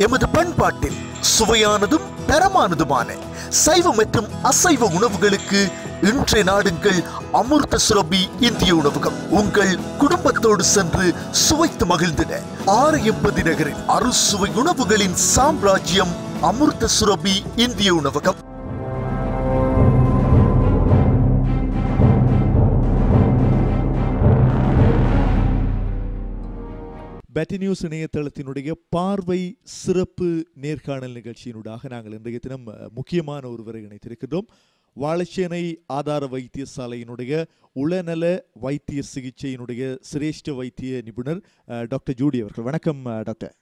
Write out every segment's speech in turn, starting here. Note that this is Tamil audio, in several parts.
எமது பண்பாட்டில் சுவையானதும் தரமானதுமான சைவ மற்றும் அசைவ உணவுகளுக்கு இன்றைய நாடுங்கள் அமிர்த சுரபி இந்திய உணவகம். உங்கள் குடும்பத்தோடு சென்று சுவைத்து மகிழ்ந்திட 680 நகரில் அறுசுவை உணவுகளின் சாம்ராஜ்யம் அமிர்த சுரபி இந்திய உணவகம். பேட்டி நியூஸ் இணையதளத்தினுடைய பார்வை சிறப்பு நேர்காணல் நிகழ்ச்சியினூடாக நாங்கள் இன்றைய தினம் முக்கியமான ஒருவரை இணைத்திருக்கின்றோம். வாழைச்சேனை ஆதார வைத்தியசாலையினுடைய உளநல வைத்திய சிகிச்சையினுடைய சிரேஷ்ட வைத்திய நிபுணர் டாக்டர் ஜூடி அவர்கள். வணக்கம் டாக்டர்.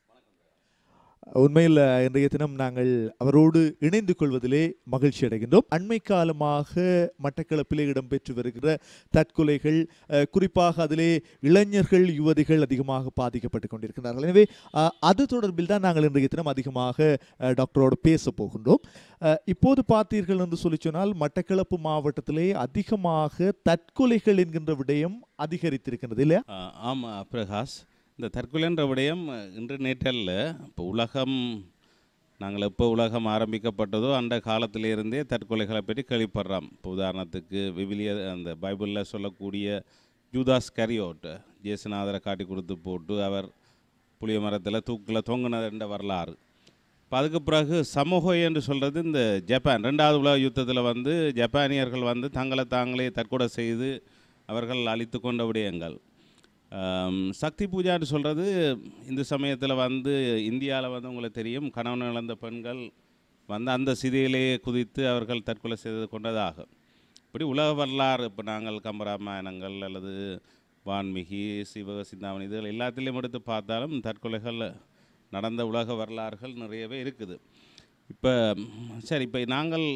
உண்மையில் இன்றைய தினம் நாங்கள் அவரோடு இணைந்து கொள்வதிலே மகிழ்ச்சி அடைகின்றோம். அண்மை காலமாக மட்டக்களப்பிலே இடம்பெற்று வருகிற தற்கொலைகள், குறிப்பாக அதிலே இளைஞர்கள் யுவதிகள் அதிகமாக பாதிக்கப்பட்டு கொண்டிருக்கிறார்கள். எனவே அது தொடர்பில் தான் நாங்கள் இன்றைய தினம் அதிகமாக டாக்டரோடு பேச போகின்றோம். இப்போது பார்த்தீர்கள் என்று சொல்லி சொன்னால் மட்டக்களப்பு மாவட்டத்திலே அதிகமாக தற்கொலைகள் என்கின்ற விடயம் அதிகரித்திருக்கின்றது இல்லையா? ஆமாம் பிரகாஷ், இந்த தற்கொலைன்ற விடயம் இன்று நேற்றல்ல. இப்போ நாங்கள் எப்போ உலகம் ஆரம்பிக்கப்பட்டதோ அந்த காலத்திலிருந்தே தற்கொலைகளை பற்றி கேள்விப்படுறோம். இப்போ உதாரணத்துக்கு விவிலிய அந்த பைபிளில் சொல்லக்கூடிய ஜூதாஸ் கரியோட் ஜேசுநாதரை காட்டி கொடுத்து போட்டு அவர் புளிய மரத்தில் தூக்கில் தொங்கினது என்ற வரலாறு. இப்போ அதுக்கு பிறகு சமூகம் என்று சொல்கிறது இந்த ஜப்பான் 2வது உலக யுத்தத்தில் வந்து ஜப்பானியர்கள் வந்து தங்களை தாங்களே தற்கொலை செய்து அவர்கள் அழித்து கொண்ட விடயங்கள். சக்தி பூஜான்னு சொல்கிறது இந்த சமயத்தில் வந்து இந்தியாவில் வந்து உங்களுக்கு தெரியும், கணவன் இழந்த பெண்கள் வந்து அந்த சிதையிலேயே குதித்து அவர்கள் தற்கொலை செய்து கொண்டதாகும். இப்படி உலக வரலாறு இப்போ நாங்கள் கம்பராமாயணங்கள் அல்லது வான்மிகி சிவக சிந்தாமணி இதுகள் எல்லாத்திலையும் எடுத்து பார்த்தாலும் தற்கொலைகள் நடந்த உலக வரலாறுகள் நிறையவே இருக்குது. இப்போ சரி, இப்போ நாங்கள்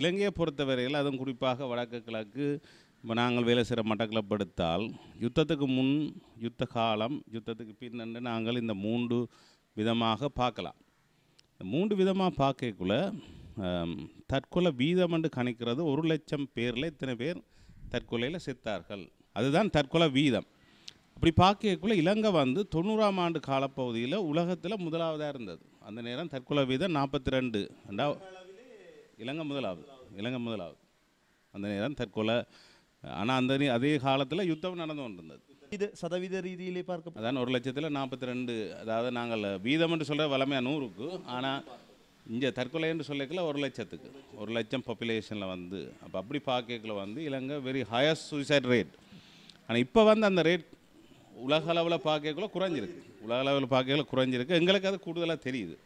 இலங்கையை பொறுத்தவரையில் அதுவும் குறிப்பாக வடக்கு கிழக்கு இப்போ நாங்கள் வேலை செய்கிற மட்டக்களப்பு எடுத்தால் யுத்தத்துக்கு முன், யுத்த காலம், யுத்தத்துக்கு பின்னண்டு நாங்கள் இந்த 3 விதமாக பார்க்கலாம். இந்த 3 விதமாக பார்க்கக்குள்ள தற்கொலை வீதம் என்று கணிக்கிறது 1 லட்சம் பேரில் இத்தனை பேர் தற்கொலையில் செத்தார்கள், அதுதான் தற்கொலை வீதம். அப்படி பார்க்கக்குள்ள இலங்கை வந்து 90ஆம் ஆண்டு காலப்பகுதியில் உலகத்தில் முதலாவதாக இருந்தது. அந்த நேரம் தற்கொலை வீதம் 42. இலங்கை முதலாவது அந்த நேரம் தற்கொலை. ஆனால் அதே காலத்தில் யுத்தம் நடந்து கொண்டிருந்தது. இது சதவீத ரீதியிலே பார்க்க அதான் 1 லட்சத்தில் 42. அதாவது நாங்கள் வீதம் என்று சொல்கிற வளமையாக 100க்கு, ஆனால் இங்கே தற்கொலை என்று சொல்லக்கல 1 லட்சத்துக்கு 1 லட்சம் பாப்புலேஷனில் வந்து அப்போ அப்படி பார்க்கல வந்து இலங்கை வெரி ஹையஸ்ட் சூசைட் ரேட். ஆனால் இப்போ வந்து அந்த ரேட் உலக அளவில் பார்க்கக்குள்ள குறைஞ்சிருக்கு. எங்களுக்கு அது கூடுதலாக தெரியுது.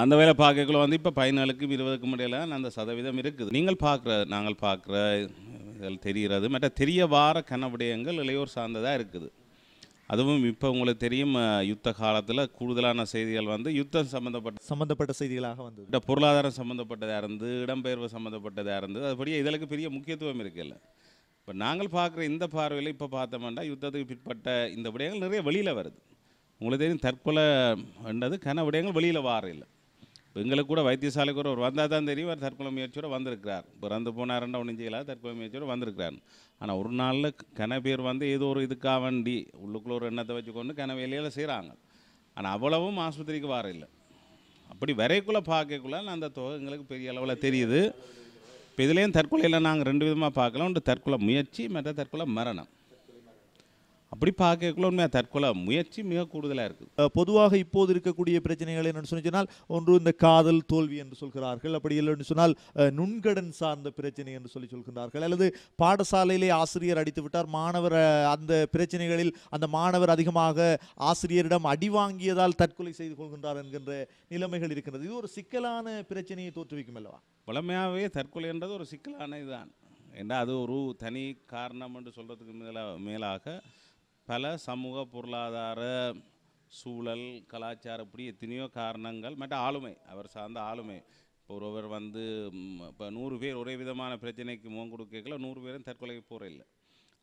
அந்த வேலை பார்க்கக்குள்ள வந்து இப்போ 17க்கும் 20க்கும் இடையில அந்த சதவீதம் இருக்குது. நாங்கள் பார்க்குற இதில் தெரிகிறது. மற்ற தெரிய வார விடயங்கள் இளையோர் சார்ந்ததாக இருக்குது. அதுவும் இப்போ உங்களுக்கு தெரியும், யுத்த காலத்தில் கூடுதலான செய்திகள் வந்து யுத்தம் சம்மந்தப்பட்ட செய்திகளாக வந்து பொருளாதாரம் சம்மந்தப்பட்டதாக இருந்து, இடம்பெயர்வு சம்மந்தப்பட்டதாக இருந்து, அதுபடியே இதற்கு பெரிய முக்கியத்துவம் இருக்குல்ல. இப்போ நாங்கள் பார்க்குற இந்த பார்வையில் இப்போ பார்த்தோம்னா யுத்தத்துக்கு பிற்பட்ட இந்த விடயங்கள் நிறைய வெளியில் வருது. உங்களுக்கு தெரியும், தற்கொலை என்றது விடயங்கள் வெளியில் வார இல்லை. இப்போ எங்களுக்கு கூட வைத்தியசாலைக்கு ஒரு வந்தால் தான் தெரியும், அவர் தற்கொலை முயற்சியோடு வந்திருக்கிறார். இப்போ இறந்து போனாருன்னா ஒன்றும் செய்யலாம், தற்கொலை முயற்சியோடு வந்திருக்கிறார். ஆனால் ஒரு நாளில் பேர் வந்து ஏதோ ஒரு இதுக்காக வேண்டி உள்ளுக்குள்ள ஒரு எண்ணத்தை வச்சுக்கொண்டு வேலையில் செய்கிறாங்க. ஆனால் அவ்வளவும் ஆஸ்பத்திரிக்கு வார இல்லை. அப்படி வரைக்குள்ளே பார்க்கக்குள்ள அந்த தொகை எங்களுக்கு பெரிய அளவில் தெரியுது. இப்போ இதுலேயும் தற்கொலையில் நாங்கள் 2 விதமாக பார்க்கலாம். ஒன்று தற்கொலை முயற்சி, மற்ற தற்கொலை மரணம். அப்படி பார்க்கக்குள்ள உண்மையாக தற்கொலை முயற்சி மிக கூடுதலாக இருக்குது. பொதுவாக இப்போது இருக்கக்கூடிய பிரச்சனைகள் என்னென்னு சொன்னால், ஒன்று இந்த காதல் தோல்வி என்று சொல்கிறார்கள். அப்படி இல்லைன்னு சொன்னால் நுண்கடன் சார்ந்த பிரச்சனை என்று சொல்கிறார்கள். அல்லது பாடசாலையிலே ஆசிரியர் அடித்து விட்டார், மாணவர் அந்த பிரச்சனைகளில் அந்த மாணவர் அதிகமாக ஆசிரியரிடம் அடி வாங்கியதால் தற்கொலை செய்து கொள்கின்றார் என்கின்ற நிலைமைகள் இருக்கிறது. இது ஒரு சிக்கலான பிரச்சனையை தோற்றுவிக்கும் அல்லவா? வளமையாகவே தற்கொலைன்றது ஒரு சிக்கலான இதுதான். ஏன்னா அது ஒரு தனி காரணம் என்று சொல்கிறதுக்கு மேலாக பல சமூக பொருளாதார சூழல் கலாச்சாரம் இப்படி எத்தனையோ காரணங்கள், மற்ற ஆளுமை, அவர் சார்ந்த ஆளுமை. இப்போ ஒருவர் வந்து இப்போ 100 பேர் ஒரே விதமான பிரச்சனைக்கு முகம் கொடுக்கல 100 பேரும் தற்கொலைக்கு போகிற இல்லை.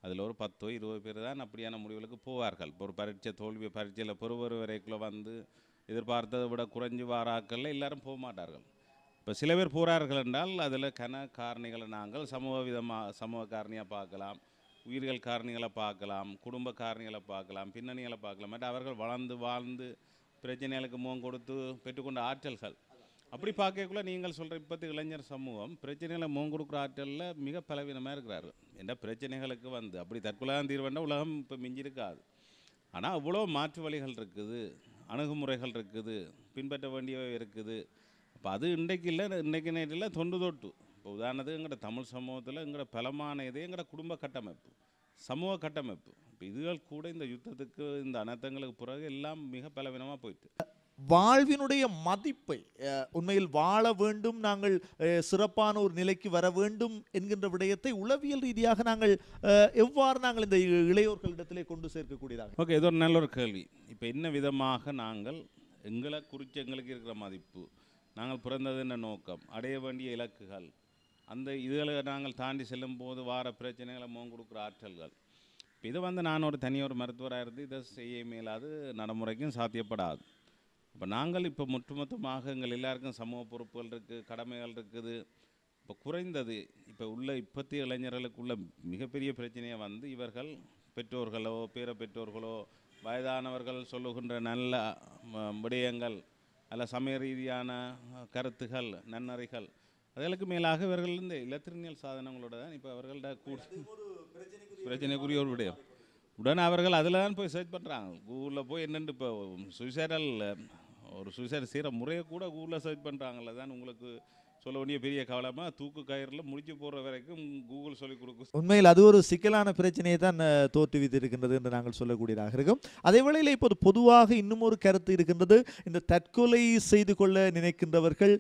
அதில் ஒரு 10 20 பேர் தான் அப்படியான முடிவுகளுக்கு போவார்கள். இப்போ ஒரு பரீட்சையில் பெறுவர் வரைக்குள்ள வந்து எதிர்பார்த்ததை விட குறைஞ்சி வாராக்களில் எல்லாரும் போக மாட்டார்கள். இப்போ சில பேர் போகிறார்கள் என்றால் அதில் காரணிகளை நாங்கள் சமூக காரணியாக பார்க்கலாம். உயிர்கள் காரணிகளை பார்க்கலாம், குடும்ப காரணிகளை பார்க்கலாம், பின்னணிகளை பார்க்கலாம். மற்ற அவர்கள் வளர்ந்து வாழ்ந்து பிரச்சனைகளுக்கு முகம் கொடுத்து பெற்றுக்கொண்ட ஆற்றல்கள் அப்படி பார்க்கக்குள்ள நீங்கள் சொல்கிற இப்போது இளைஞர் சமூகம் பிரச்சனைகளை முகம் கொடுக்குற ஆற்றலில் மிக பலவீனமாக இருக்கிறாரு. என்ற பிரச்சனைகளுக்கு வந்து அப்படி தற்கொலை தீர்வுன்னா உலகம் இப்போ மிஞ்சிருக்காது. ஆனால் அவ்வளோ மாற்று வழிகள் இருக்குது, அணுகுமுறைகள் இருக்குது, பின்பற்ற வேண்டியவை இருக்குது. இப்போ அது இன்றைக்கு இல்லை, இன்றைக்கு நேரத்தில் தொண்டு தொட்டு இப்போ உதாரணத்துக்கு எங்களோட தமிழ் சமூகத்தில் எங்களோட பலமான இதே எங்களோட குடும்ப கட்டமைப்பு, சமூக கட்டமைப்பு. இப்போ இதுகள் கூட இந்த யுத்தத்துக்கு இந்த அனர்த்தங்களுக்கு பிறகு எல்லாம் மிக பலவீனமாக போயிட்டு வாழ்வினுடைய மதிப்பை உண்மையில் வாழ வேண்டும், நாங்கள் சிறப்பான ஒரு நிலைக்கு வர வேண்டும் என்கின்ற விடயத்தை உளவியல் ரீதியாக நாங்கள் எவ்வாறு நாங்கள் இந்த இளையோர்களிடத்திலே கொண்டு சேர்க்கக்கூடியதாக? ஓகே, இது ஒரு நல்ல ஒரு கேள்வி. இப்போ என்ன விதமாக நாங்கள் எங்களை குறித்து எங்களுக்கு இருக்கிற மதிப்பு, நாங்கள் பிறந்தது என்ன நோக்கம், அடைய வேண்டிய இலக்குகள், அந்த இதுகளை நாங்கள் தாண்டி செல்லும் போது வார பிரச்சனைகளை முகம் கொடுக்குற ஆற்றல்கள். இப்போ இதை வந்து நான் ஒரு தனியொரு மருத்துவராக இருந்து இதை செய்ய மேலாது, நடைமுறைக்கும் சாத்தியப்படாது. இப்போ நாங்கள் இப்போ ஒட்டுமொத்தமாக எங்கள் எல்லாருக்கும் சமூக பொறுப்புகள் இருக்குது, கடமைகள் இருக்குது. இப்போ குறைந்தது இப்போ உள்ள இப்போத்திய இளைஞர்களுக்குள்ள மிகப்பெரிய பிரச்சனையை வந்து இவர்கள் பெற்றோர்களோ பேர பெற்றோர்களோ வயதானவர்கள் சொல்லுகின்ற நல்ல விடயங்கள் அல்ல சமய ரீதியான கருத்துகள் நன்னறிகள் அதுகளுக்கு மேலாக இவர்கள் இந்த இலத்திரனியல் சாதனங்களோட தான் இப்போ அவர்கள்ட பிரச்சனைக்குரிய ஒரு விடயம். உடனே அவர்கள் அதில் தான் போய் சர்ச் பண்ணுறாங்க. கூகுளில் போய் என்னென்று இப்போ சுயசைடல் ஒரு சுயசைட் செய்கிற முறையை கூட கூகுளில் சர்ச் பண்ணுறாங்கள தான் உங்களுக்கு சொல்ல வேண்டிய பெரிய கவலைமாக தூக்கு கயிறில் முடிச்சு போகிற வரைக்கும் கூகுள் சொல்லிக் கொடுக்கும். உண்மையில் அது ஒரு சிக்கலான பிரச்சனையை தான் தோற்றுவித்து இருக்கின்றது என்று நாங்கள் சொல்லக்கூடியதாக இருக்கும். அதே வேளையில் இப்போது பொதுவாக இன்னும் ஒரு கருத்து இருக்கின்றது. இந்த தற்கொலை செய்து கொள்ள நினைக்கின்றவர்கள்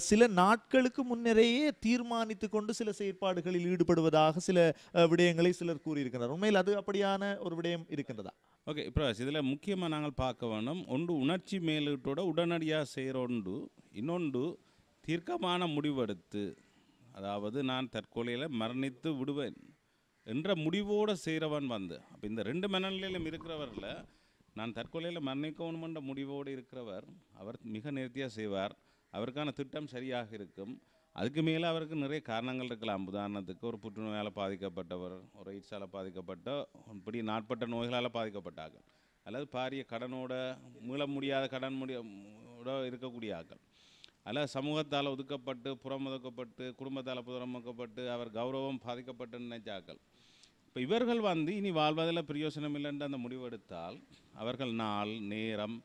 சில நாட்களுக்கு முன்னரேயே தீர்மானித்து கொண்டு சில செயற்பாடுகளில் ஈடுபடுவதாக சில விடயங்களை சிலர் கூறியிருக்கிறார். உண்மையில் அது அப்படியான ஒரு விடயம் இருக்கின்றதா? ஓகே, இப்போ இதில் முக்கியமாக நாங்கள் பார்க்க வேணும். ஒன்று உணர்ச்சி மேலீட்டோட உடனடியாக செய்கிற ஒன்று, இன்னொன்று தீர்க்கமான முடிவெடுத்து, அதாவது நான் தற்கொலையில் மரணித்து விடுவேன் என்ற முடிவோடு செய்கிறவன் வந்து அப்போ இந்த ரெண்டு மனநிலையிலும் இருக்கிறவரில் நான் தற்கொலையில் மரணிக்கணுமென்ற முடிவோடு இருக்கிறவர் அவர் மிக நேர்த்தியாக செய்வார். அவருக்கான திட்டம் சரியாக இருக்கும். அதுக்கு மேலே அவருக்கு நிறைய காரணங்கள் இருக்கலாம். உதாரணத்துக்கு ஒரு புற்றுநோயால் பாதிக்கப்பட்டவர், ஒரு எய்ட்ஸால் பாதிக்கப்பட்ட இப்படி நாட்பட்ட நோய்களால் பாதிக்கப்பட்டார்கள், அல்லது பாரிய கடனோட மீள முடியாத கடன் இருக்கக்கூடிய ஆக்கள், அல்ல சமூகத்தால் ஒதுக்கப்பட்டு புறமுதுக்கப்பட்டு குடும்பத்தால் புறமுதுக்கப்பட்டு அவர் கௌரவம் பாதிக்கப்பட்டு நினைச்சாக்கள். இப்போ இவர்கள் வந்து இனி வாழ்வதில் பிரயோசனம் இல்லைன்ற அந்த முடிவெடுத்தால் அவர்கள் நாள் நேரம்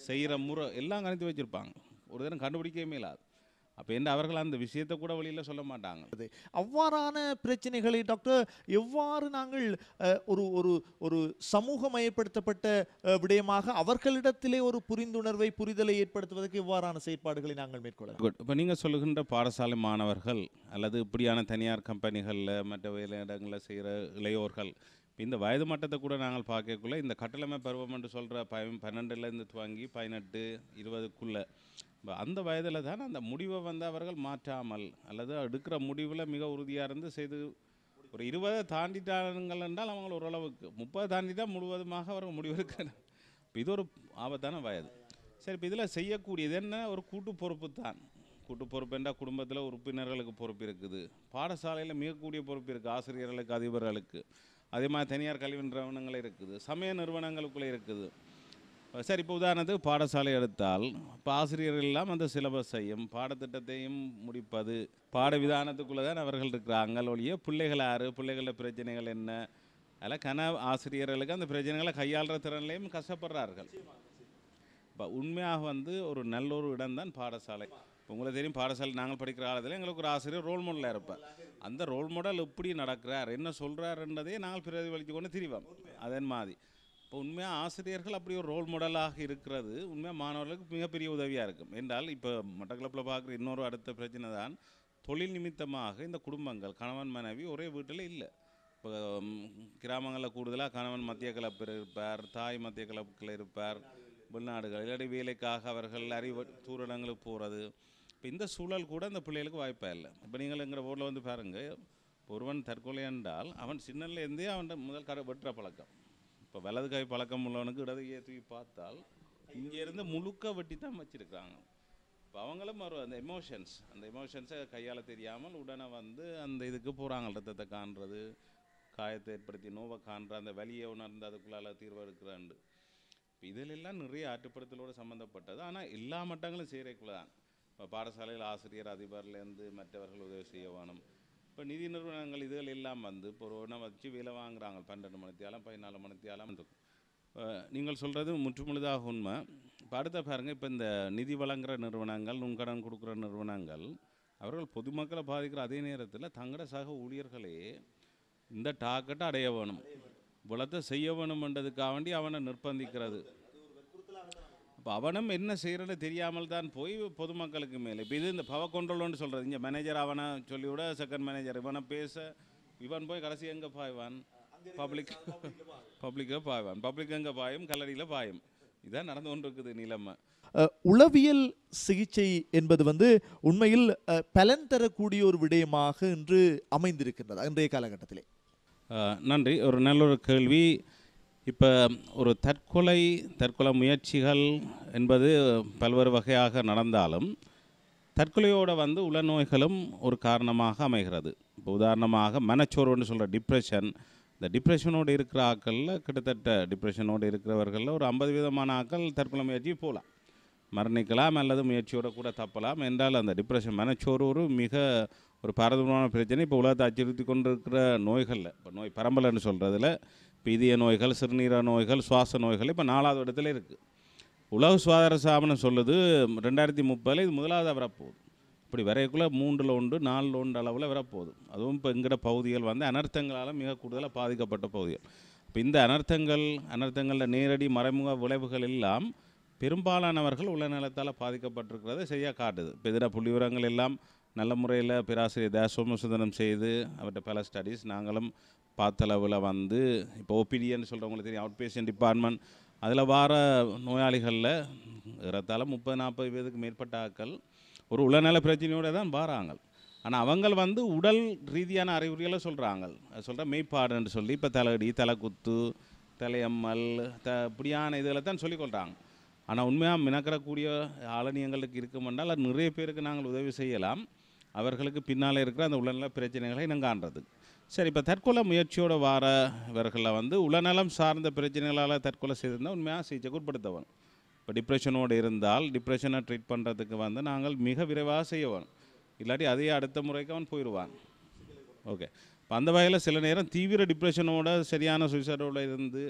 செய்கிற முறை எல்லாம் கணித்து வச்சுருப்பாங்க. ஒரு தினம் கண்டுபிடிக்கவே மேலாது. அப்போ என்ன அவர்கள் அந்த விஷயத்தை கூட வழியில் சொல்ல மாட்டாங்க. அவ்வாறான பிரச்சனைகளை டாக்டர் எவ்வாறு நாங்கள் ஒரு ஒரு ஒரு சமூகமயப்படுத்தப்பட்ட விடயமாக அவர்களிடத்திலே ஒரு புரிந்துணர்வை புரிதலை ஏற்படுத்துவதற்கு எவ்வாறான செயற்பாடுகளை நாங்கள் மேற்கொள்ளலாம்? இப்போ நீங்கள் சொல்லுகின்ற பாடசாலை மாணவர்கள் அல்லது இப்படியான தனியார் கம்பெனிகளில் மற்ற வேலை இடங்களில் செய்கிற இளையோர்கள் இந்த வயது மட்டத்தை கூட நாங்கள் பார்க்கக்குள்ள இந்த கட்டளமை பருவம் என்று சொல்கிற 12லேருந்து துவங்கி 18, 20க்குள்ளே அந்த வயதில் தான் அந்த முடிவை வந்து அவர்கள் மாற்றாமல் அல்லது எடுக்கிற முடிவில் மிக உறுதியாக இருந்து செய்து ஒரு 20 தாண்டிட்டார்கள் என்றால் அவங்க ஓரளவுக்கு 30 தாண்டிட்டால் முழுவதுமாக அவர்கள் முடிவெடுக்கிறார். இப்போ இது ஒரு ஆபத்தான வயது. சரி, இப்போ இதில் செய்யக்கூடியது என்ன? ஒரு கூட்டு பொறுப்பு தான். கூட்டு பொறுப்பு என்றால் குடும்பத்தில் உறுப்பினர்களுக்கு பொறுப்பு இருக்குது, பாடசாலையில் மிகக்கூடிய பொறுப்பு இருக்குது, ஆசிரியர்களுக்கு அதிபர்களுக்கு, அதே மாதிரி தனியார் கல்வி நிறுவனங்கள் இருக்குது, சமய நிறுவனங்களுக்குள்ளே இருக்குது. சரி, இப்போ உதாரணத்துக்கு பாடசாலை எடுத்தால் இப்போ ஆசிரியர்கள் எல்லாம் அந்த சிலபஸையும் பாடத்திட்டத்தையும் முடிப்பது பாட விதானத்துக்குள்ளே தான் அவர்கள் இருக்கிறாங்க. ஒழிய பிள்ளைகள் யார், பிள்ளைகளோட பிரச்சனைகள் என்ன, அதில் ஆசிரியர்களுக்கு அந்த பிரச்சனைகளை கையாளுற திறன்லையும் கஷ்டப்படுறார்கள். இப்போ உண்மையாக வந்து ஒரு நல்ல ஒரு இடம் தான் பாடசாலை. இப்போ உங்களுக்கு தெரியும், பாடசாலை நாங்கள் படிக்கிற காலத்தில் எங்களுக்கு ஒரு ஆசிரியர் ரோல் மாடலாக இருப்பார். அந்த ரோல் மாடல் எப்படி நடக்கிறார், என்ன சொல்கிறாருன்றதே நாங்கள் பிரதிபலித்து கொண்டு திரிவோம். அதன் மாதிரி இப்போ உண்மையாக ஆசிரியர்கள் அப்படி ஒரு ரோல் மாடலாக இருக்கிறது உண்மையாக மாணவர்களுக்கு மிகப்பெரிய உதவியாக இருக்கும். என்றால் இப்போ மட்டக்களப்பில் பார்க்குற இன்னொரு அடுத்த பிரச்சனை தான் தொழில் நிமித்தமாக இந்த குடும்பங்கள் கணவன் மனைவி ஒரே வீட்டில் இல்லை. இப்போ கிராமங்களில் கூடுதலாக கணவன் மத்திய கிளப்பில் இருப்பார், தாய் மத்திய கிளப்பில் இருப்பார், வெளிநாடுகள் இல்லாட்டி வேலைக்காக அவர்கள் அறிவு தூரடங்களுக்கு போகிறது. இப்போ இந்த சூழல் கூட அந்த பிள்ளைகளுக்கு வாய்ப்பாக இல்லை. இப்போ நீங்கள் எங்கள் ஊரில் வந்து பாருங்கள், ஒருவன் தற்கொலை என்றால் அவன் சின்னலேருந்தே அவன் முதல் வெட்டுற பழக்கம். இப்போ வலது கை பழக்கம் உள்ளவனுக்கு இடது கையை தூக்கி பார்த்தால் இங்கேருந்து முழுக்க வெட்டி தான் வச்சுருக்காங்க. இப்போ அவங்களும் அந்த எமோஷன்ஸை கையால் தெரியாமல் உடனே வந்து அந்த இதுக்கு போகிறாங்க, ரத்தத்தை காண்றது, காயத்தை ஏற்படுத்தி நோவை காண்ற அந்த வலியை உணர்ந்து அதுக்குள்ளால தீர்வு எடுக்கிறாண்டு. இதிலெல்லாம் நிறைய ஆற்றுப்படுத்தலோடு சம்மந்தப்பட்டது. ஆனால் எல்லா மட்டங்களும் செய்கிறக்குள்ள தான். இப்போ பாடசாலையில் ஆசிரியர் அதிபர்லேருந்து மற்றவர்கள் உதவி செய்ய வேணும். இப்போ நிதி நிறுவனங்கள் இதுகள் எல்லாம் வந்து இப்போ ஒரு ஒன்றை வச்சு வேலை வாங்குறாங்க. 12 மணித்தியாலம் 14 மணித்தியாலம் இருக்கும். நீங்கள் சொல்கிறது முற்றுமுழுதாக உண்மை. இப்போ அடுத்த பாருங்கள், இப்போ இந்த நிதி வழங்குகிற நிறுவனங்கள், நுண்கடன் கொடுக்குற நிறுவனங்கள் அவர்கள் பொதுமக்களை பாதிக்கிற அதே நேரத்தில் தங்களோட சக ஊழியர்களே இந்த டார்கெட்டை அடைய வேணும், இவ்வளத்தை செய்ய வேணும்ன்றதுக்காக வேண்டி அவனை நிர்பந்திக்கிறது. இப்போ அவனும் என்ன செய்கிறன்னு தெரியாமல் தான் போய் பொதுமக்களுக்கு மேலே இப்போ இது இந்த பவர் கண்ட்ரோல்னு சொல்கிறது. இங்கே மேனேஜர் அவனை சொல்லிவிட செகண்ட் மேனேஜர் இவனை பேச இவன் போய் கடைசி எங்கே பாய்வான்? பப்ளிக்காக பாய்வான். பப்ளிக் எங்கே பாயும்? கல்லடியில் பாயும். இதான் நடந்து கொண்டு இருக்குது நிலைமை. உளவியல் சிகிச்சை என்பது வந்து உண்மையில் பலன் தரக்கூடிய ஒரு விடயமாக இன்று அமைந்திருக்கின்றது இன்றைய காலகட்டத்திலே. நன்றி. ஒரு நல்ல ஒரு கேள்வி. இப்போ ஒரு தற்கொலை முயற்சிகள் என்பது பல்வேறு வகையாக நடந்தாலும் தற்கொலையோடு வந்து உளநோய்களும் ஒரு காரணமாக அமைகிறது. இப்போ உதாரணமாக மனச்சோர்வுன்னு சொல்கிற டிப்ரெஷன், இந்த டிப்ரெஷனோடு இருக்கிற ஆக்களில் கிட்டத்தட்ட டிப்ரெஷனோடு இருக்கிறவர்களில் ஒரு 50% ஆக்கள் தற்கொலை முயற்சி போகலாம், மரணிக்கலாம் அல்லது முயற்சியோடு கூட தப்பலாம். என்றால் அந்த டிப்ரெஷன் மனச்சோர்வு ஒரு மிக ஒரு பாரதூரமான பிரச்சனை. இப்போ உலகத்தை அச்சுறுத்தி கொண்டு இருக்கிற நோய்களில் இப்போ நோய் பரம்பலைன்னு சொல்கிறதுல இப்போ இதய நோய்கள், சிறுநீரக நோய்கள், சுவாச நோய்கள் இப்போ 4வது இடத்துல இருக்குது. உலக சுகாதார ஸ்தாபனம் சொல்லுது 2030 இது 1வது வரப்போகுது. இப்படி வரைக்குள்ளே 3ல் 1 4ல் 1 அளவில் வரப்போகுது. அதுவும் இப்போ எங்கட பகுதிகள் வந்து அனர்த்தங்களால் மிக கூடுதலாக பாதிக்கப்பட்ட பகுதிகள். இப்போ இந்த அனர்த்தங்களில் நேரடி மறைமுக விளைவுகள் எல்லாம் பெரும்பாலானவர்கள் உளநலத்தால் பாதிக்கப்பட்டிருக்கிறத சரியாக காட்டுது. இப்போ இதில் புள்ளிவிவரங்கள் எல்லாம் நல்ல முறையில் பேராசிரியர் சோமசுந்தரம் செய்து அவர்கிட்ட பல ஸ்டடீஸ் நாங்களும் பார்த்தளவில் வந்து இப்போ ஓபிடின்னு சொல்கிறவங்களுக்கு தெரியும், அவுட் பேஷண்ட் டிபார்ட்மெண்ட், அதில் வார நோயாளிகளில் ஏறத்தாழ 30-40 பேருக்கு மேற்பட்ட ஆட்கள் ஒரு உளநல பிரச்சனையோடு தான் வாராங்க. ஆனால் அவங்க வந்து உடல் ரீதியான அறிகுறிகளை சொல்கிறாங்க. சொல்கிற மெய்ப்பாடுன்னு சொல்லி இப்போ தலையடி, தலைக்குத்து, தலையம்மல், இப்படியான இதில் தான் சொல்லிக்கொள்கிறாங்க. ஆனால் உண்மையாக மினக்கிறக்கூடிய ஆளணியங்களுக்கு இருக்குமென்றால் அது நிறைய பேருக்கு நாங்கள் உதவி செய்யலாம், அவர்களுக்கு பின்னால் இருக்கிற அந்த உளநல பிரச்சனைகளை நாங்கள் காண்றது. சரி, இப்போ தற்கொலை முயற்சியோடு வார இவர்களில் வந்து உளநலம் சார்ந்த பிரச்சனைகளால் தற்கொலை செய்திருந்தால் உண்மையாக சிகிச்சைக்கு உட்படுத்தவன். இப்போ டிப்ரெஷனோடு இருந்தால் டிப்ரெஷனை ட்ரீட் பண்ணுறதுக்கு வந்து நாங்கள் மிக விரைவாக செய்யவன், இல்லாட்டி அதே அடுத்த முறைக்கு அவன் போயிடுவான். ஓகே, இப்போ அந்த வகையில் சில நேரம் தீவிர டிப்ரெஷனோட சரியான சுயசரோடு இருந்து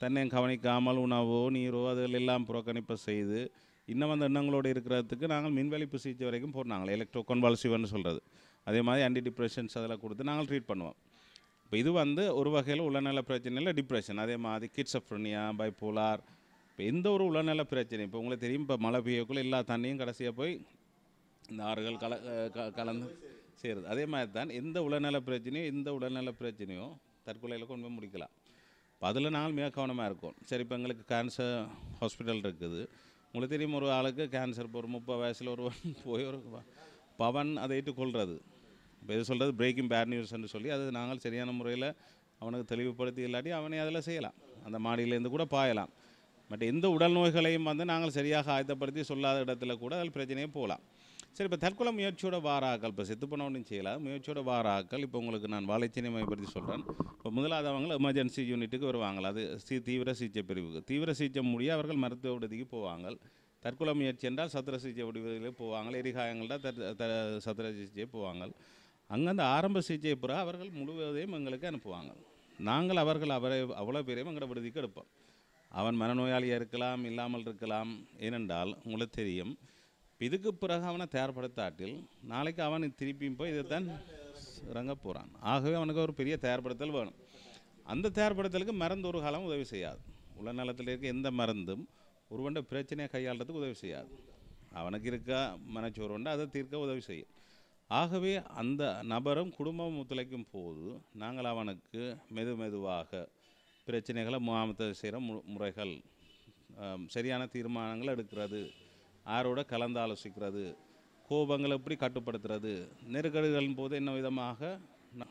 தன்னை கவனிக்காமல் உணவோ நீரோ அதில் எல்லாம் புறக்கணிப்பை செய்து இன்னும் அந்த எண்ணங்களோடு இருக்கிறதுக்கு நாங்கள் மின்வெளிப்பு சிகிச்சை வரைக்கும் போடுறாங்க, எலக்ட்ரோ கன்வால்சிவ்னு சொல்கிறது. அதே மாதிரி ஆன்டி டிப்ரெஷன்ஸ் அதெல்லாம் கொடுத்து நாங்கள் ட்ரீட் பண்ணுவோம். இப்போ இது வந்து ஒரு வகையில் உளநல பிரச்சனையில் டிப்ரெஷன். அதே மாதிரி கிட்ஸப்ரனியா, பைப்போலார், இப்போ எந்த ஒரு உளநல பிரச்சனை இப்போ உங்களுக்கு தெரியும், இப்போ மழை பெய்யக்குள்ளே எல்லா தண்ணியும் கடைசியாக போய் இந்த ஆறுகள் கலந்து சேருது. அதே மாதிரி தான் எந்த உளநல பிரச்சனையோ தற்கொலையில் கொண்டு போய் முடிக்கலாம். இப்போ அதில் நாங்கள் மிக கவனமாக இருக்கோம். சரி, இப்போ எங்களுக்கு கேன்சர் ஹாஸ்பிட்டல் இருக்குது, உங்களுக்கு தெரியும் ஒரு ஆளுக்கு கேன்சர் இப்போ ஒரு 30 வயசில் ஒருவன் போய் ஒரு பவன் அதை ஏற்றுக்கொள்கிறது. இப்போ இது சொல்கிறது பிரேக்கிங் பேட் நியூஸ்ன்னு சொல்லி அது நாங்கள் சரியான முறையில் அவனுக்கு தெளிவுபடுத்தி இல்லாட்டி அவனை அதில் செய்யலாம், அந்த மாடியிலேருந்து கூட பாயலாம். பட் எந்த உடல் நோய்களையும் வந்து நாங்கள் சரியாக ஆயத்தப்படுத்தி சொல்லாத இடத்துல கூட அதில் பிரச்சனையே போகலாம். சரி, இப்போ தற்கொலை முயற்சியோட வாராக்கள் இப்போ செத்து போனவனும் செய்யலாம், முயற்சியோட வாராக்கள் இப்போ உங்களுக்கு நான் வாழைச்சேனை மையப்படுத்தி சொல்கிறேன். இப்போ முதலாவது அவங்க எமர்ஜென்சி யூனிட்டுக்கு வருவாங்க, அது தீவிர சிகிச்சை பிரிவுக்கு. தீவிர சிகிச்சை முடிய அவர்கள் மருத்துவ விடுதிக்கு போவாங்க. தற்கொலை முயற்சி என்றால் சத்திர சிகிச்சை விடுதிகளே போவாங்க, எரிகாயங்கள்தான் சத்திர சிகிச்சையே போவாங்க. அங்கே அந்த ஆரம்ப சிகிச்சை பிறகு அவர்கள் முழுவதையும் எங்களுக்கு அனுப்புவாங்க. நாங்கள் அவ்வளோ பேரையும் எங்களோட விடுதிக்கு எடுப்போம். அவன் மனநோயாளியாக இருக்கலாம், இல்லாமல் இருக்கலாம். ஏனென்றால் உங்களுக்கு தெரியும், இதுக்கு பிறகு அவனை தயார்படுத்தாட்டில் நாளைக்கு அவன் திருப்பியும் போய் இதைத்தான் இறங்க போகிறான். ஆகவே அவனுக்கு ஒரு பெரிய தயார்படுத்தல் வேணும். அந்த தயார்படுத்தலுக்கு மருந்து ஒரு காலம் உதவி செய்யாது. உளநலத்தில் இருக்க எந்த மருந்தும் ஒருவண்ட பிரச்சனையை கையாளுறதுக்கு உதவி செய்யாது. அவனுக்கு இருக்க மனச்சோர்வுண்டு அதை தீர்க்க உதவி செய்யும். ஆகவே அந்த நபரும் குடும்பம் ஒத்துழைக்கும் போது நாங்கள் அவனுக்கு மெதுவாக பிரச்சனைகளை முகாமத்தை செய்கிற முறைகள், சரியான தீர்மானங்கள் எடுக்கிறது, யாரோட கலந்து ஆலோசிக்கிறது, கோபங்களை எப்படி கட்டுப்படுத்துறது, நெருக்கடிகளின் போது என்ன விதமாக.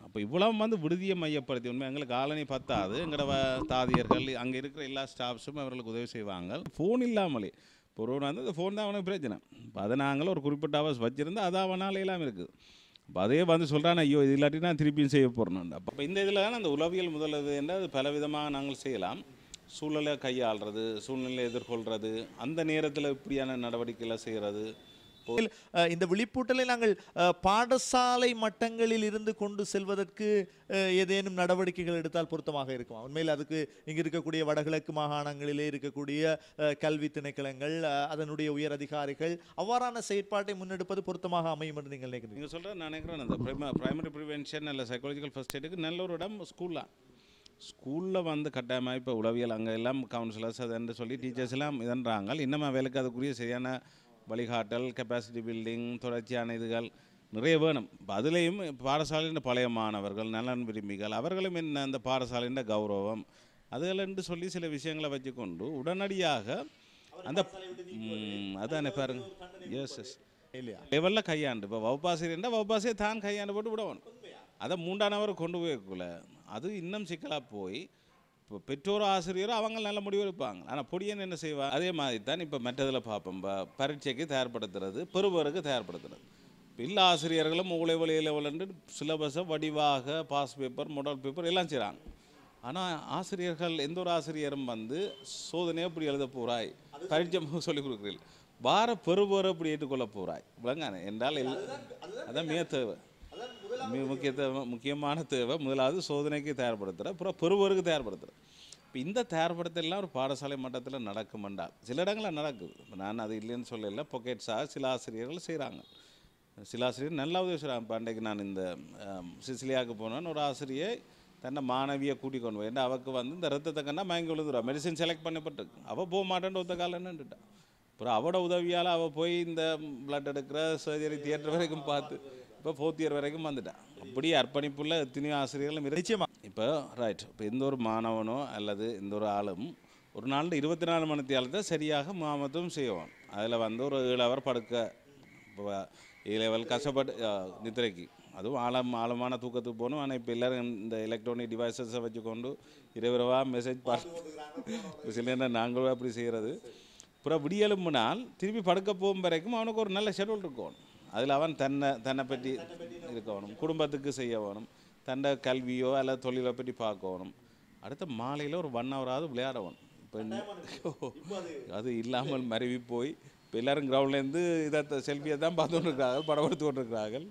அப்போ இவ்வளவு வந்து விடுதியை மையப்படுத்தி உண்மை எங்களுக்கு ஆளணி பத்தாது, எங்களோட தாதியர்கள் அங்கே இருக்கிற எல்லா ஸ்டாஃப்ஸும் அவர்களுக்கு உதவி செய்வாங்க. ஃபோன் இல்லாமலே இப்போ ஒரு வந்து அந்த ஃபோன் தான் அவனுக்கு பிரச்சனை. இப்போ அதை நாங்களும் ஒரு குறிப்பிட்ட ஹவர்ஸ் வச்சுருந்தா அது அவனால் எல்லாம் இருக்குது. அப்போ அதே வந்து சொல்கிறான், ஐயோ இது இல்லாட்டி நான் திருப்பியும் செய்ய போகிறேன். அப்போ இந்த இதில் தான் அந்த உளவியல் முதலது என்றால் பலவிதமாக நாங்கள் செய்யலாம். சூழலை கையாளுறது, சூழ்நிலையை எதிர்கொள்கிறது, அந்த நேரத்தில் இப்படியான நடவடிக்கைகளை செய்கிறது. இந்த விழிப்பூட்டலை நாங்கள் பாடசாலை மட்டங்களில் இருந்து கொண்டு செல்வதற்கு ஏதேனும் நடவடிக்கைகள் எடுத்தால் பொருத்தமாக இருக்குமா? உண்மையில் அதுக்கு இங்கு இருக்கக்கூடிய வடகிழக்கு மாகாணங்களிலே இருக்கக்கூடிய கல்வி திணைக்களங்கள், அதனுடைய உயர் அதிகாரிகள் அவ்வாறான செயற்பாட்டை முன்னெடுப்பது பொருத்தமாக அமையும் என்று நீங்கள் நினைக்கிறீங்க? நீங்கள் சொல்கிற நான் நினைக்கிறேன், அந்த பிரைமரி ப்ரிவென்ஷன் இல்லை சைக்காலஜிக்கல் ஃபர்ஸ்ட் எய்டுக்கு நல்ல ஒரு இடம் ஸ்கூலில் வந்து கட்டாயமாக இப்போ உளவியல் அங்கே எல்லாம் கவுன்சிலர்ஸ் அதுன்னு சொல்லி டீச்சர்ஸ் எல்லாம் இதன்றாங்க. இன்னும் வேலைக்கு அதுக்குரிய சரியான வழிகாட்டல், கெப்பாசிட்டி பில்டிங், தொடர்ச்சியான இதுகள் நிறைய வேணும். இப்போ அதுலேயும் பாடசாலையின் பழைய மாணவர்கள், நலன் விரும்பிகள், அவர்களும் என்ன அந்த பாடசாலையின் கௌரவம் அதுகளென்று சொல்லி சில விஷயங்களை வச்சுக்கொண்டு உடனடியாக அந்த அதானே பாருங்க எஸ் லெவலில் கையாண்டு இப்போ வகுப்பாசிரியர்னா வகுப்பாசிரியர் தான் கையாண்டு போட்டு விடணும். அதை 3ஆம் நபர் கொண்டு போய்க்குள்ள அது இன்னும் சிக்கலாக போய் இப்போ பெற்றோர் ஆசிரியரும் அவங்க நல்ல முடிவு எடுப்பாங்க. ஆனால் பொடியன் என்ன செய்வாங்க? அதே மாதிரி தான் இப்போ மற்றதில் பார்ப்போம், பரீட்சைக்கு தயார்படுத்துறது, பெறுவருக்கு தயார்படுத்துறது. இப்போ இல்லை ஆசிரியர்களும் மூளை வழி லெவலன்று சிலபஸை வடிவாக பாஸ் பேப்பர், மாடல் பேப்பர் எல்லாம் செய்கிறாங்க. ஆனால் ஆசிரியர்கள் எந்த ஒரு ஆசிரியரும் வந்து சோதனையை இப்படி எழுத போகிறாய், பரீட்சை சொல்லிக் கொடுக்குறீர்கள், வார பெறுவரை இப்படி ஏற்றுக்கொள்ள போகிறாய் விளங்கானே என்றால் அதான் மிக தேவை, முக்கியமான தேவை. முதலாவது சோதனைக்கு தயார்படுத்துகிற, அப்புறம் பெறுவருக்கு தயார்படுத்துகிற. இப்போ இந்த தயார்படுத்தலாம் ஒரு பாடசாலை மட்டத்தில் நடக்குமென்றால் சில இடங்களில் நடக்குது. நான் அது இல்லைன்னு சொல்லலை, பொக்கெட்ஸாக சில ஆசிரியர்கள் செய்கிறாங்க. சில ஆசிரியர் நல்லா உதவி செய்கிறாங்க. இப்போ அன்றைக்கு நான் இந்த சிசிலியாவுக்கு போனேன்னு ஒரு ஆசிரியை தன்னை மாணவியை கூட்டிக் கொண்டு போய், ஏன்னா அவருக்கு வந்து இந்த ரத்தத்தை கண்டா மயங்கி விழுந்துடுவா, மெடிசின் செலக்ட் பண்ணப்பட்டிருக்கு. அவள் போக மாட்டேன்னு ஒத்த காலன்னுட்டான். அப்புறம் அவட உதவியால் அவள் போய் இந்த பிளட் எடுக்கிற சர்ஜரி தியேட்டர் வரைக்கும் பார்த்து இப்போ 4th இயர் வரைக்கும் வந்துட்டான். அப்படி அர்ப்பணிப்புள்ள எத்தனையோ ஆசிரியர்களும் நிச்சயமாக. இப்போ ரைட், இப்போ எந்த ஒரு மாணவனோ அல்லது எந்த ஒரு ஆளும் ஒரு நாளில் 24 மணி நேரத்தை சரியாக மாமத்துவம் செய்வோம். அதில் வந்து ஒரு 7 ஹவர் படுக்க, இப்போ A-level கஷ்டப்பட்டு நித்திரைக்கு, அதுவும் ஆழமான தூக்கத்துக்கு போகணும். ஆனால் இப்போ எல்லோரும் இந்த எலக்ட்ரானிக் டிவைசஸை வச்சுக்கொண்டு இரவா மெசேஜ் பார்த்து சில நேரம் நாங்களும் அப்படி செய்கிறது. அப்புறம் விடியலும்புனால் திருப்பி படுக்க போகும் வரைக்கும் அவனுக்கு ஒரு நல்ல ஷெட்யூல் இருக்கணும். அதில் அவன் தன்னை பற்றி இருக்கணும், குடும்பத்துக்கு செய்ய வேணும், தன்னை கல்வியோ அல்லது தொழிலை பற்றி பார்க்கணும். அடுத்த மாலையில் ஒரு 1 ஹவராவது விளையாடணும். இப்போ அது இல்லாமல் மருவி போய் இப்போ எல்லோரும் கிரவுண்ட்லேருந்து இதை செல்ஃபியை தான் பார்த்துட்டு இருக்கிறார்கள், படம் எடுத்து கொண்டிருக்கிறார்கள்.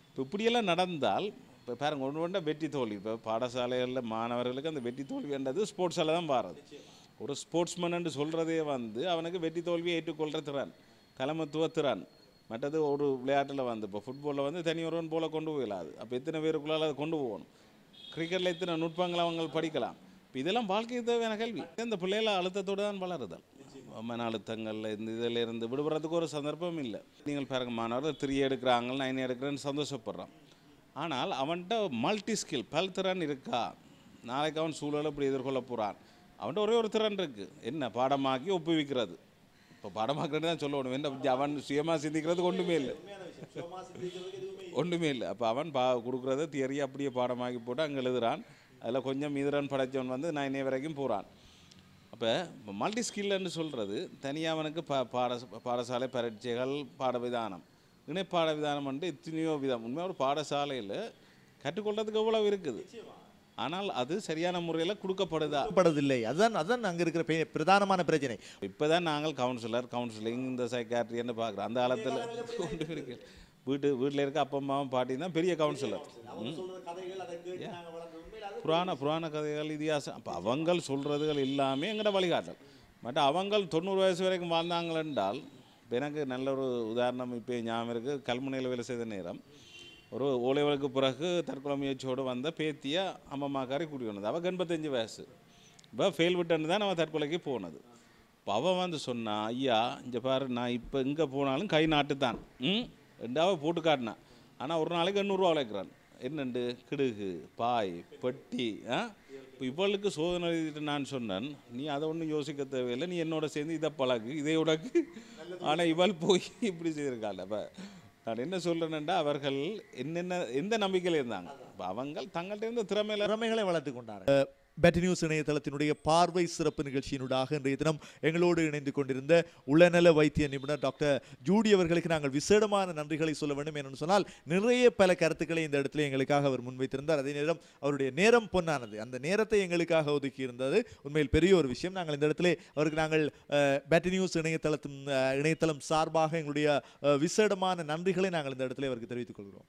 இப்போ இப்படியெல்லாம் நடந்தால் இப்போ பாருங்க, ஒன்று வெற்றி தோல்வி. இப்போ பாடசாலைகளில் மாணவர்களுக்கு அந்த வெற்றி தோல்வின்றது ஸ்போர்ட்ஸால் தான் வாரது. ஒரு ஸ்போர்ட்ஸ்மேன்னு சொல்கிறதே வந்து அவனுக்கு வெற்றி தோல்வியை ஏற்றுக்கொள்கிற திறன், தலைமத்துவ திறன். மற்றது ஒரு விளையாட்டில் வந்து இப்போ ஃபுட்பாலில் வந்து தனி ஒருவன் போல் கொண்டு போயிடாது. அப்போ எத்தனை பேருக்குள்ளால் அதை கொண்டு போகணும். கிரிக்கெட்டில் எத்தனை நுட்பங்களை அவங்க படிக்கலாம். இப்போ இதெல்லாம் வாழ்க்கைக்கு தேவையான கல்வி. இந்த பிள்ளைகளை அழுத்தத்தோடு தான் வளருதல். மன அழுத்தங்களில் இந்த இதில் இருந்து விடுபடுறதுக்கு ஒரு சந்தர்ப்பம் இல்லை. நீங்கள் பாருங்க, மாணவர்கள் 3 எடுக்கிறாங்க, 9 எடுக்கிறேன்னு சந்தோஷப்படுறான். ஆனால் அவன்கிட்ட மல்டி ஸ்கில் பல்திறன் இருக்கா? நாளைக்கு அவன் சூழலை இப்படி எதிர்கொள்ள போகிறான். அவன்கிட்ட ஒரே ஒரு திறன் இருக்குது, என்ன? பாடமாக்கி ஒப்புவிக்கிறது. இப்போ பாடமாக்குறது தான் சொல்லணும். என்ன அவன் சுயமாக சிந்திக்கிறது ஒன்றுமே இல்லை. அப்போ அவன் கொடுக்குறத தியரி அப்படியே பாடமாக்கி போட்டு அங்கே எழுதுறான். அதில் கொஞ்சம் மீதுரன் படைத்தவன் வந்து 9 வரைக்கும் போகிறான். அப்போ மல்டி ஸ்கில்லுன்னு சொல்கிறது தனியாக அவனுக்கு பாடசாலை பரீட்சைகள், பாடவிதானம், இணைப்பாட விதானம் வந்து எத்தனையோ விதம். உண்மையாக ஒரு பாடசாலையில் கற்றுக்கொள்றதுக்கு எவ்வளவு இருக்குது, ஆனால் அது சரியான முறையில் கொடுக்கப்படுதில்லை. அதுதான் அங்கே இருக்கிற பிரதானமான பிரச்சனை. இப்போ தான் நாங்கள் கவுன்சிலிங், இந்த சைக்காட்ரின்னு பார்க்குறோம். அந்த காலத்தில் கொண்டு இருக்கு. வீட்டில் இருக்க அப்பா அம்மாவும் பாட்டி தான் பெரிய கவுன்சிலர். புராண கதைகள், இதிகாசம். அப்போ அவங்கள் சொல்கிறதுகள் எல்லாமே எங்கள்ட வழிகாட்டல். பட் அவங்கள் 90 வயசு வரைக்கும் வாழ்ந்தாங்கள் என்றால், இப்போ எனக்கு நல்ல ஒரு உதாரணம் இப்போ ஞாபகம் இருக்குது. கல்முனையில் வேலை செய்த நேரம் ஒரு ஓலைவலுக்கு பிறகு தற்கொலை முயற்சியோடு வந்த பேத்தியை அம்மாக்காரி கூட்டி வந்தது. அவள் 85 வயசு. இப்போ ஃபெயில் விட்டுன்னு தான் அவன் தற்கொலைக்கு போனது. இப்போ அவன் வந்து சொன்னான், ஐயா இங்கே பாரு, நான் இப்போ எங்கே போனாலும் கை நாட்டு தான் 2 போட்டு காட்டினான். ஆனால் ஒரு நாளைக்கு 800 ரூபா உழைக்கிறான். என்னண்டு கிடுகு, பாய், பெட்டி. இப்போ இவளுக்கு சோதனை எழுதிட்டு நான் சொன்னேன், நீ அதை ஒன்றும் யோசிக்க தேவையில்லை, நீ என்னோட சேர்ந்து இதை பழகு, இதை உனக்கு. ஆனால் இவள் போய் இப்படி செய்திருக்காள். அப்போ நான் என்ன சொல்கிறேன்னா, அவர்கள் எந்த நம்பிக்கையில் இருந்தாங்க, இப்போ அவங்க தங்கள்கிட்ட இருந்த திறமைகளை வளர்த்து கொண்டாங்க. பெட் நியூஸ் இணையதளத்தினுடைய பார்வை சிறப்பு நிகழ்ச்சியினூடாக இன்றைய தினம் எங்களோடு இணைந்து கொண்டிருந்த உளநல வைத்திய நிபுணர் டாக்டர் ஜூடி அவர்களுக்கு நாங்கள் விசேடமான நன்றிகளை சொல்ல வேண்டும். என்று சொன்னால் நிறைய பல கருத்துக்களை இந்த இடத்துல எங்களுக்காக அவர் முன்வைத்திருந்தார். அதே நேரம் அவருடைய நேரம் பொன்னானது, அந்த நேரத்தை எங்களுக்காக ஒதுக்கி இருந்தது உண்மையில் பெரிய ஒரு விஷயம். நாங்கள் இந்த இடத்துல அவருக்கு நாங்கள் பெட் நியூஸ் இணையதளம் சார்பாக எங்களுடைய விசேடமான நன்றிகளை நாங்கள் இந்த இடத்துல அவருக்கு தெரிவித்துக் கொள்கிறோம்.